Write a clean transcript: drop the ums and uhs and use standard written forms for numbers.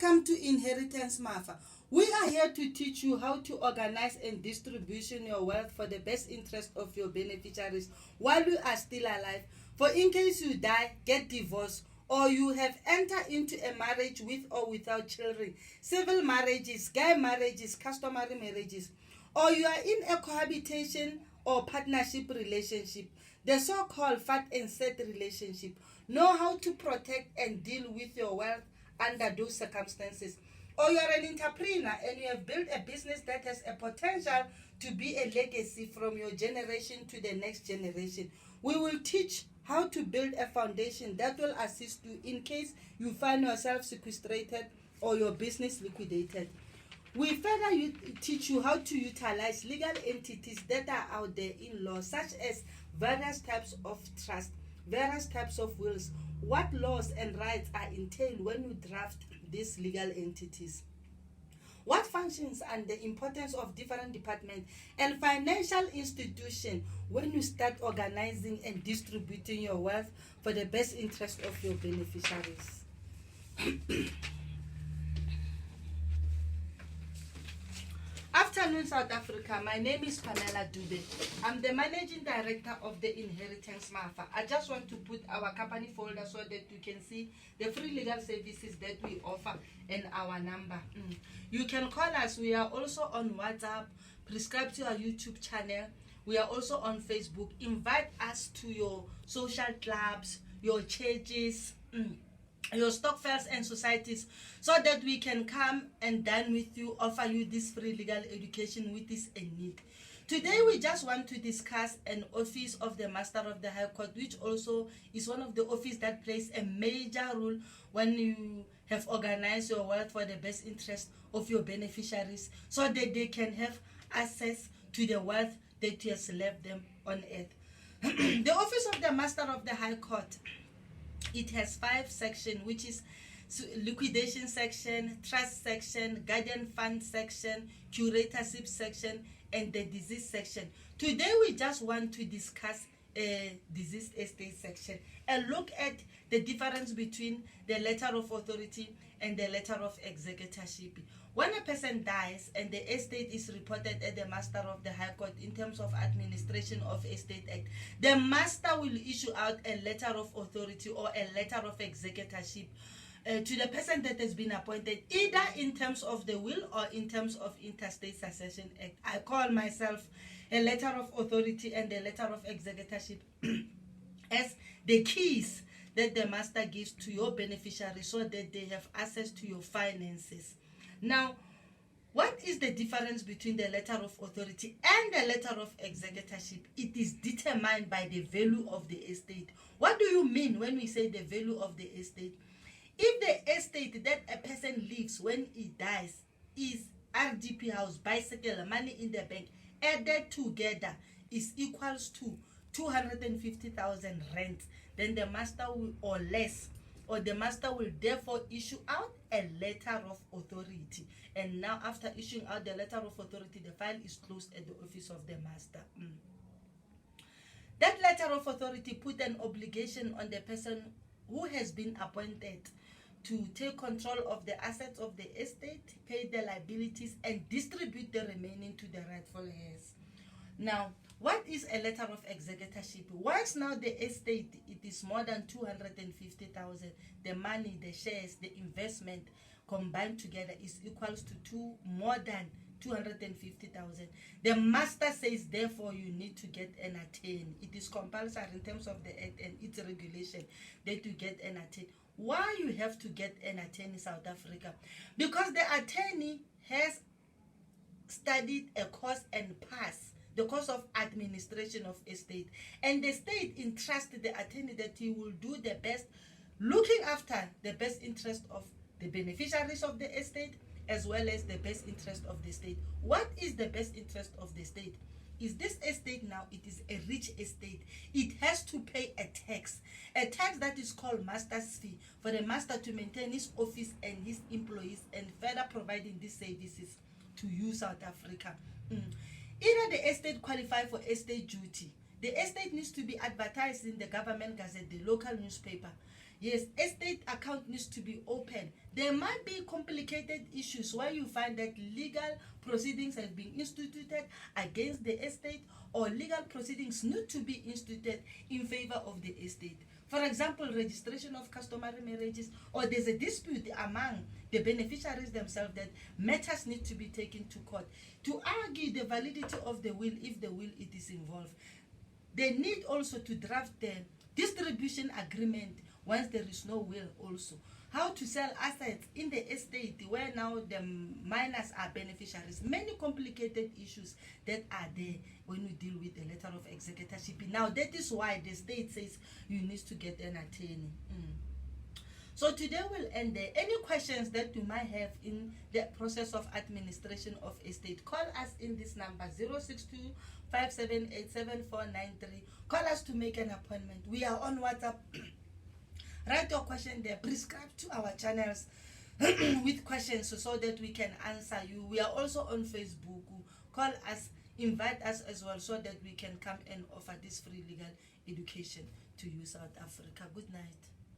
Welcome to Inheritencemafa. We are here to teach you how to organize and distribution your wealth for the best interest of your beneficiaries while you are still alive. For in case you die, get divorced, or you have entered into a marriage with or without children, civil marriages, gay marriages, customary marriages, or you are in a cohabitation or partnership relationship, the so-called fat and set relationship. Know how to protect and deal with your wealth under those circumstances. Or you are an entrepreneur and you have built a business that has a potential to be a legacy from your generation to the next generation. We will teach how to build a foundation that will assist you in case you find yourself sequestrated or your business liquidated. We further teach you how to utilize legal entities that are out there in law, such as various types of trust, various types of wills, what laws and rights are entailed when you draft these legal entities, what functions and the importance of different departments and financial institutions when you start organizing and distributing your wealth for the best interest of your beneficiaries. Afternoon, South Africa. My name is Pamela Dube. I'm the managing director of the Inheritencemafa. I just want to put our company folder so that you can see the free legal services that we offer and our number. You can call us. We are also on WhatsApp. Prescribe to our YouTube channel. We are also on Facebook. Invite us to your social clubs, your churches, your stokvels and societies, so that we can come and dine with you, offer you this free legal education with this a need. Today we just want to discuss an office of the Master of the High Court, which also is one of the offices that plays a major role when you have organized your wealth for the best interest of your beneficiaries, so that they can have access to the wealth that you have left them on earth. The office of the Master of the High Court, it has 5 sections, which is liquidation section, trust section, guardian fund section, curatorship section, and the disease section. Today we just want to discuss a diseased estate section and look at the difference between the letter of authority and the letter of executorship. When a person dies and the estate is reported at the Master of the High Court in terms of administration of Estate Act, the Master will issue out a letter of authority or a letter of executorship to the person that has been appointed, either in terms of the will or in terms of Interstate Succession Act. I call myself a letter of authority and a letter of executorship as the keys that the Master gives to your beneficiary so that they have access to your finances. Now, what is the difference between the letter of authority and the letter of executorship? It is determined by the value of the estate. What do you mean when we say the value of the estate? If the estate that a person leaves when he dies is RDP house, bicycle, money in the bank, added together is equals to 250,000 rent, then the Master will, or less, or the Master will therefore issue out a letter of authority. And now after issuing out the letter of authority, the file is closed at the office of the Master. That letter of authority put an obligation on the person who has been appointed to take control of the assets of the estate, pay the liabilities, and distribute the remaining to the rightful heirs. Now, what is a letter of executorship? Once now the estate, it is more than 250,000, the money, the shares, the investment combined together is equals to more than 250,000. The Master says, therefore, you need to get an attorney. It is compulsory in terms of the act and its regulation that you get an attorney. Why you have to get an attorney in South Africa? Because the attorney has studied a course and passed the course of administration of estate, and the state entrusts the attorney that he will do the best, looking after the best interest of the beneficiaries of the estate as well as the best interest of the state. What is the best interest of the state? Is this estate now, it is a rich estate. It has to pay a tax that is called master's fee for the Master to maintain his office and his employees and further providing these services to you, South Africa. Either the estate qualify for estate duty. The estate needs to be advertised in the government gazette, the local newspaper. Yes, estate account needs to be open. There might be complicated issues where you find that legal proceedings have been instituted against the estate, or legal proceedings need to be instituted in favor of the estate. For example, registration of customary marriages, or there's a dispute among the beneficiaries themselves that matters need to be taken to court to argue the validity of the will if the will it is involved. They need also to draft the distribution agreement once there is no will also. How to sell assets in the estate where now the minors are beneficiaries. Many complicated issues that are there when we deal with the letter of executorship. Now that is why the state says you need to get an attorney. So today we'll end there. Any questions that you might have in the process of administration of estate, call us in this number 062-5787-493. Call us to make an appointment. We are on WhatsApp. Write your question there. Prescribe to our channels with questions so that we can answer you. We are also on Facebook. Call us, invite us as well so that we can come and offer this free legal education to you, South Africa. Good night.